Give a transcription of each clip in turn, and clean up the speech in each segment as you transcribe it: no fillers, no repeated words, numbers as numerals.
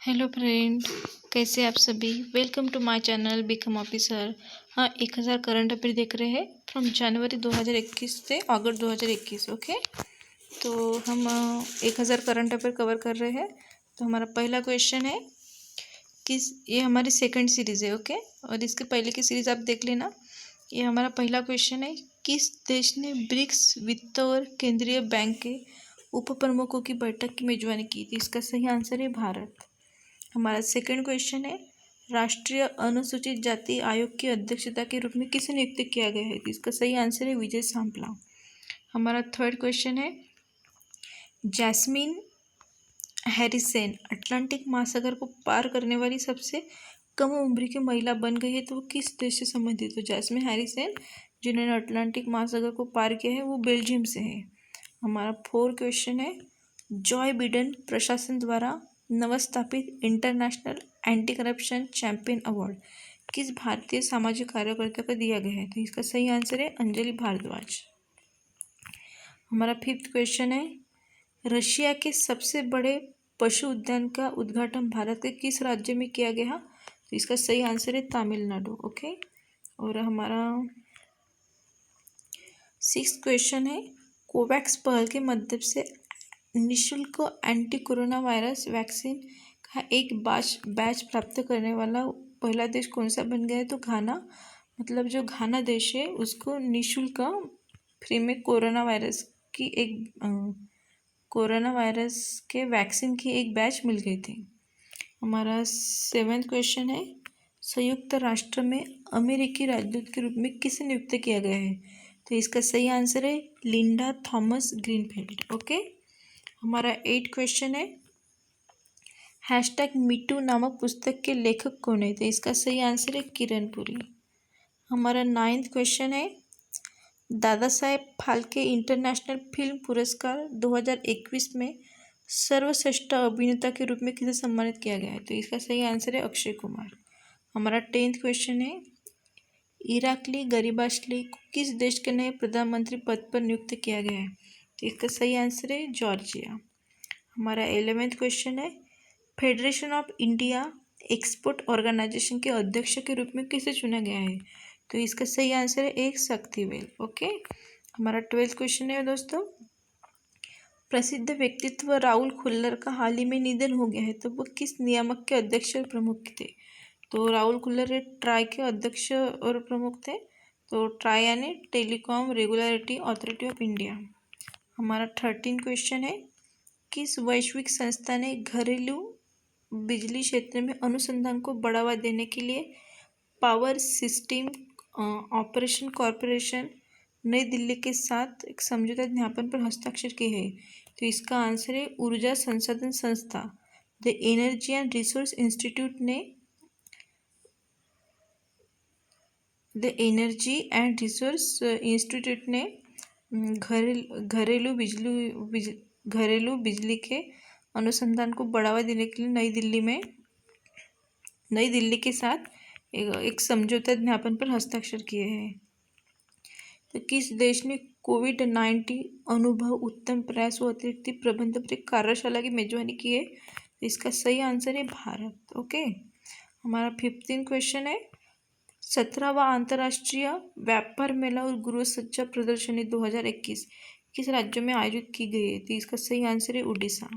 Hello friend, कैसे आप सभी। Welcome to my channel become officer. हाँ, 1000 करंट अफेयर देख रहे हैं फ्रॉम जनवरी 2021 से अगस्त 2021। ओके, तो हम 1000 करंट अफेयर कवर कर रहे हैं। तो हमारा पहला क्वेश्चन है ये हमारी सेकंड सीरीज़ है। ओके, और इसके पहले की सीरीज़ आप देख लेना। ये हमारा पहला क्वेश्चन है, किस देश ने ब्रिक्स वित्त और केंद्रीय बैंक के उप प्रमुखों की बैठक की मेजबानी की थी। इसका सही आंसर है भारत। हमारा सेकंड क्वेश्चन है, राष्ट्रीय अनुसूचित जाति आयोग की अध्यक्षता के रूप में किसे नियुक्त किया गया है। इसका सही आंसर है विजय सांपला। हमारा थर्ड क्वेश्चन है, जैस्मिन हैरिसन अटलांटिक महासागर को पार करने वाली सबसे कम उम्र की महिला बन गई है, तो वो किस देश से संबंधित है। तो जैस्मिन हैरिसन जिन्होंने अटलांटिक महासागर को पार किया है वो बेल्जियम से है। हमारा फोर्थ क्वेश्चन है, जॉय बिडेन प्रशासन द्वारा नवस्थापित international anti corruption champion award किस भारतीय सामाजिक कार्यकर्ता को दिया गया है। तो इसका सही आंसर है अंजलि भारद्वाज। हमारा फिफ्थ क्वेश्चन है, रशिया के सबसे बड़े पशु उद्यान का उद्घाटन भारत के किस राज्य में किया गया। तो इसका सही आंसर है तमिलनाडु। ओके, और हमारा सिक्स्थ क्वेश्चन है, कोवैक्स पहल के मदद से निःशुल्क एंटी कोरोना वायरस वैक्सीन का एक बैच प्राप्त करने वाला पहला देश कौन सा बन गया है। तो घाना, मतलब जो घाना देश है उसको निःशुल्क फ्री में कोरोना वायरस के वैक्सीन की एक बैच मिल गई थी। हमारा सेवेंथ क्वेश्चन है, संयुक्त राष्ट्र में अमेरिकी राजदूत के रूप में किसे नियुक्त किया गया है। तो इसका सही आंसर है लिंडा थॉमस ग्रीनफील्ड। ओके, हमारा एट क्वेश्चन है, #मीटू नामक पुस्तक के लेखक कौन है। तो इसका सही आंसर है किरण पुरी। हमारा नाइन्थ क्वेश्चन है, दादा साहेब फाल्के इंटरनेशनल फिल्म पुरस्कार 2021 में सर्वश्रेष्ठ अभिनेता के रूप में किसे सम्मानित किया गया है। तो इसका सही आंसर है अक्षय कुमार। हमारा 10th क्वेश्चन है, इराकली गरिबाशली को किस देश के नए प्रधानमंत्री पद पर नियुक्त किया गया है। तो इसका सही आंसर है जॉर्जिया। हमारा 11th क्वेश्चन है, federation of India export organisation के अध्यक्ष के रूप में किसे चुना गया है। तो इसका सही आंसर है एक शक्तिवेल। ओके, हमारा 12th क्वेश्चन है दोस्तों, प्रसिद्ध व्यक्तित्व राहुल खुल्लर का हाल ही में निधन हो गया है, तो वो किस नियामक के अध्यक्ष और प्रमुख थे। तो राहुल खुल्लर ट्राई के अध्यक्ष और प्रमुख थे। तो ट्राई यानी telecom regulatory authority of India. हमारा 13 क्वेश्चन है, किस वैश्विक संस्था ने घरेलू बिजली क्षेत्र में अनुसंधान को बढ़ावा देने के लिए पावर सिस्टम ऑपरेशन कॉरपोरेशन नई दिल्ली के साथ एक समझौता ज्ञापन पर हस्ताक्षर किए हैं। तो इसका आंसर है ऊर्जा संसाधन संस्था the energy and resource institute ने घरेलू बिजली के अनुसंधान को बढ़ावा देने के लिए नई दिल्ली के साथ एक समझौता ज्ञापन पर हस्ताक्षर किए हैं। तो किस देश ने कोविड-19 अनुभव उत्तम प्रयास व अतिरिक्त प्रबंधन पर एक कार्यशाला की मेजबानी की है। तो इसका सही आंसर है भारत। ओके, हमारा 15 क्वेश्चन है, 17वां अंतर्राष्ट्रीय व्यापार मेला और गृह सज्जा प्रदर्शनी 2021 किस राज्य में आयोजित की गई है। तो इसका सही आंसर है उड़ीसा।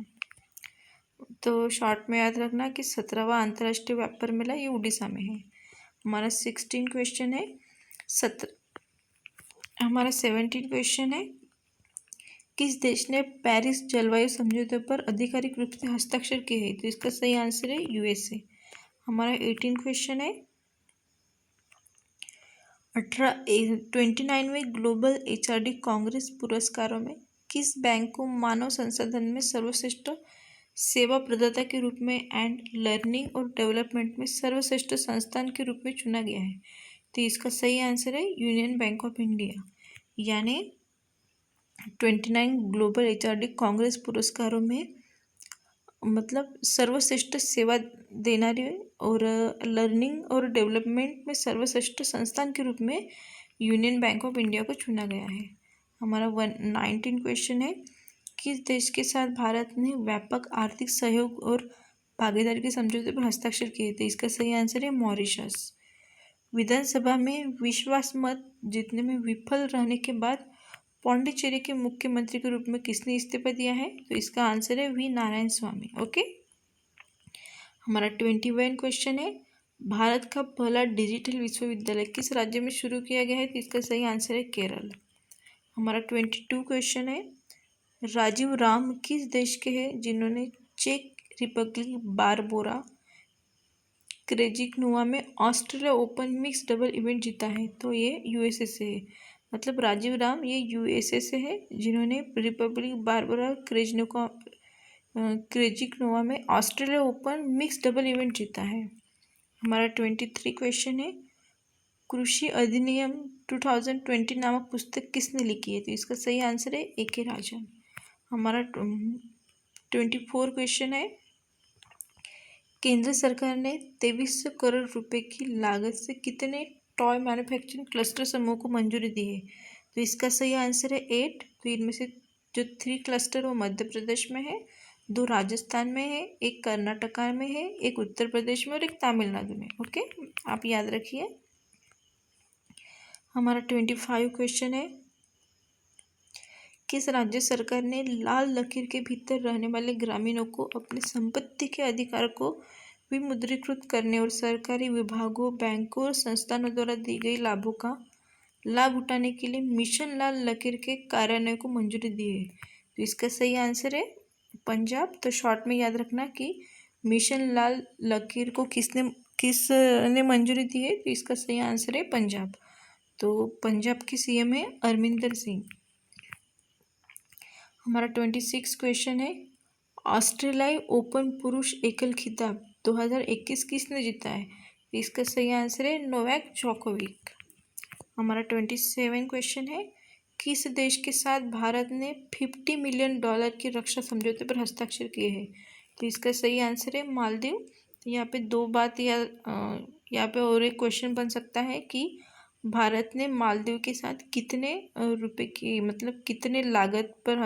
तो शॉर्ट में याद रखना कि 17वां अंतर्राष्ट्रीय व्यापार मेला ये उड़ीसा में है। हमारा 16 क्वेश्चन है, 17 क्वेश्चन है, किस देश ने पेरिस जलवायु समझौते पर आधिकारिक रूप से हस्ताक्षर किए हैं। तो इसका सही आंसर है यूएसए। हमारा 18 क्वेश्चन है, 29वें ग्लोबल एचआरडी कांग्रेस पुरस्कारों में किस बैंक को मानव संसाधन में सर्वश्रेष्ठ सेवा प्रदाता के रूप में एंड लर्निंग और डेवलपमेंट में सर्वश्रेष्ठ संस्थान के रूप में चुना गया है। तो इसका सही आंसर है यूनियन बैंक ऑफ इंडिया। यानी 29 ग्लोबल एचआरडी कांग्रेस पुरस्कारों में मतलब सर्वश्रेष्ठ सेवा देनारी और लर्निंग और डेवलपमेंट में सर्वश्रेष्ठ संस्थान के रूप में यूनियन बैंक ऑफ इंडिया को चुना गया है। हमारा 19 क्वेश्चन है, किस देश के साथ भारत ने व्यापक आर्थिक सहयोग और भागीदारी के समझौते पर हस्ताक्षर किए थे? इसका सही आंसर है मॉरिशस। विधानसभा में विश्वास मत जीतने में विफल रहने के बाद पौंडीचेरी के मुख्यमंत्री के रूप में किसने इस्तीफा दिया है? तो इसका आंसर है वी नारायण स्वामी। ओके, हमारा 21 क्वेश्चन है, भारत का पहला डिजिटल विश्वविद्यालय किस राज्य में शुरू किया गया है? तो इसका सही आंसर है केरल। हमारा 22 क्वेश्चन है, राजीव राम किस देश के हैं जिन्होंने चेक रिपब्लिक बारबोरा क्रेजिकनोवा में Australia open mix double event जीता है? तो ये यूएसए से है। मतलब राजीव राम ये यूएसए से है जिन्होंने रिपब्लिक बारबोरा क्रेजिकनोवा में Australia open mix double event जीता है। हमारा 23 क्वेश्चन है, कृषि अधिनियम 2020 नामक पुस्तक किसने लिखी है? तो इसका सही आंसर है ए.के. राजन। हमारा 24 क्वेश्चन है, केंद्र सरकार ने 2300 करोड़ रुपए की लागत से कितने टॉय मैन्युफैक्चरिंग क्लस्टर समूह को मंजूरी दी है? तो इसका सही आंसर है 8। तो इनमें से जो 3 क्लस्टर वो मध्य प्रदेश में है, 2 राजस्थान में है, एक कर्नाटका में है, एक उत्तर प्रदेश में और एक तमिलनाडु में। ओके, आप याद रखिए। हमारा 25 क्वेश्चन है, किस राज्य सरकार ने लाल लकीर के भीतर रहने वाले ग्रामीणों को अपनी संपत्ति के अधिकार को विमुद्रीकृत करने और सरकारी विभागों, बैंकों और संस्थानों द्वारा दी गई लाभों का लाभ उठाने के लिए मिशन लाल लकीर के कार्यान्वयन को मंजूरी दी है? तो इसका सही आंसर है पंजाब। तो शॉर्ट में याद रखना कि मिशन लाल लकीर को किसने मंजूरी दी है? तो इसका सही आंसर है पंजाब। तो पंजाब के सीएम है अमरिंदर सिंह। हमारा 26 क्वेश्चन है, ऑस्ट्रेलियाई ओपन पुरुष एकल खिताब 2021 किसने जीता है? इसका सही आंसर है नोवाक जोकोविक। हमारा 27 क्वेश्चन है, किस देश के साथ भारत ने $50 मिलियन की रक्षा समझौते पर हस्ताक्षर किए हैं? तो इसका सही आंसर है मालदीव। तो यहाँ पे दो बात यहाँ पे और एक क्वेश्चन बन सकता है कि भारत ने मालदीव के साथ कितने रुपए की मतलब कितने लागत पर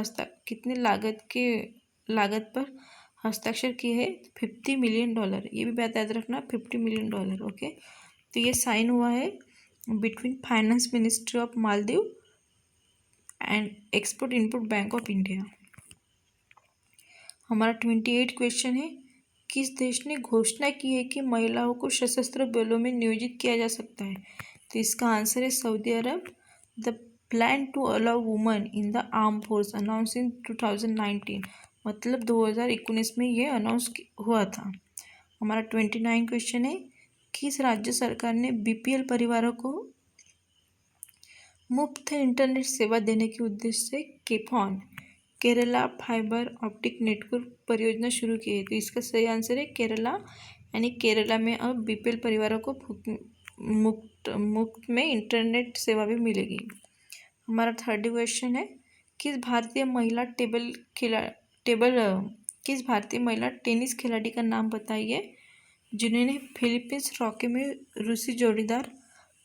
हस्ताक्षर किए हैं? $50 मिलियन। ये भी बात याद रखना, $50 मिलियन। ओके, तो ये साइन हुआ है between finance ministry of Maldives and export import bank of India. हमारा 28 क्वेश्चन है, किस देश ने घोषणा की है कि महिलाओं को सशस्त्र बलों में नियोजित किया जा सकता है? तो इसका आंसर है Saudi Arab. The plan to allow woman in the arm force announce in 2019, मतलब 2019 में ये अनाउंस हुआ था। हमारा 29 क्वेश्चन है, किस राज्य सरकार ने बीपीएल परिवारों को मुफ्त इंटरनेट सेवा देने के उद्देश्य से केफॉन केरला फाइबर ऑप्टिक नेटवर्क परियोजना शुरू की है? तो इसका सही आंसर है केरला, यानी केरला में अब बीपीएल परिवारों को मुफ्त में इंटरनेट सेवा भी मिलेगी। हमारा 30 क्वेश्चन है, किस भारतीय महिला टेनिस खिलाड़ी का नाम बताइए जिन्होंने फिलीपींस रॉकी में रूसी जोड़ीदार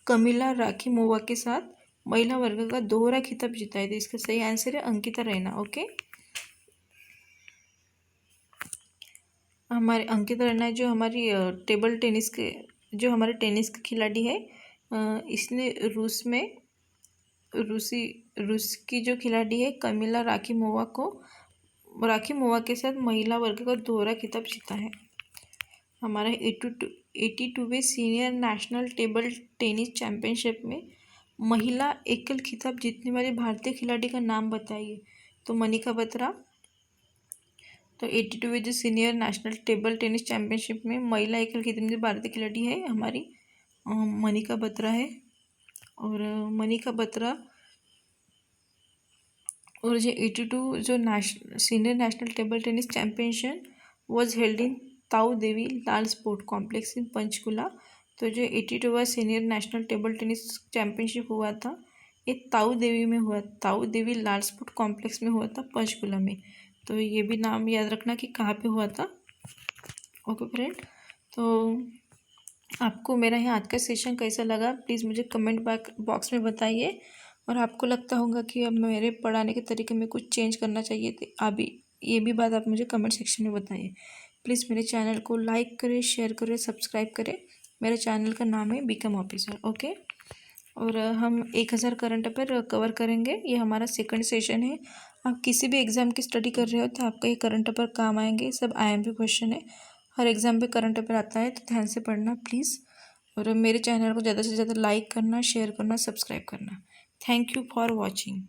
कमिला राखीमोवा के साथ महिला वर्ग का दोहरा खिताब जीता है? तो इसका सही आंसर है अंकिता रैना। ओके, हमारे अंकिता रैना जो हमारी हमारे टेनिस के खिलाड़ी है, इसने रूस की जो खिलाड़ी है कमिला राखीमोवा के साथ महिला वर्ग का दोहरा खिताब जीता है। हमारा 82वें senior national table tennis championship में महिला एकल खिताब जीतने वाले भारतीय खिलाड़ी का नाम बताइए? तो मनिका बत्रा। तो 82वें जो senior national table tennis championship में महिला एकल खिताब में भारतीय खिलाड़ी है हमारी मनिका बत्रा है। और मनिका बत्रा और जो 82 जो senior national table tennis championship was held in Tau Devi Lal sport complex in Panchkula. तो जो 82वां senior national table tennis championship हुआ था ये ताऊ देवी लाल स्पोर्ट कॉम्प्लेक्स में हुआ था पंचकुला में। तो ये भी नाम याद रखना कि कहाँ पे हुआ था। ओके फ्रेंड, तो आपको मेरा यहाँ आज का सेशन कैसा लगा प्लीज़ मुझे कमेंट बॉक्स में बताइए। और आपको लगता होगा कि अब मेरे पढ़ाने के तरीके में कुछ चेंज करना चाहिए तो अभी ये भी बात आप मुझे कमेंट सेक्शन में बताइए। प्लीज़ मेरे चैनल को लाइक करें, शेयर करें, सब्सक्राइब करें। मेरे चैनल का नाम है बिकम ऑफिसर, ओके। और हम 1000 करंट अफेयर कवर करेंगे। ये हमारा सेकंड सेशन है। आप किसी भी एग्ज़ाम की स्टडी कर रहे हो तो आपका ये करंट अफेयर काम आएंगे। सब IMP क्वेश्चन है, हर एग्ज़ाम पे करंट अफेयर आता है, तो ध्यान से पढ़ना प्लीज़। और मेरे चैनल को ज़्यादा से ज़्यादा लाइक करना, शेयर करना, सब्सक्राइब करना। Thank you for watching.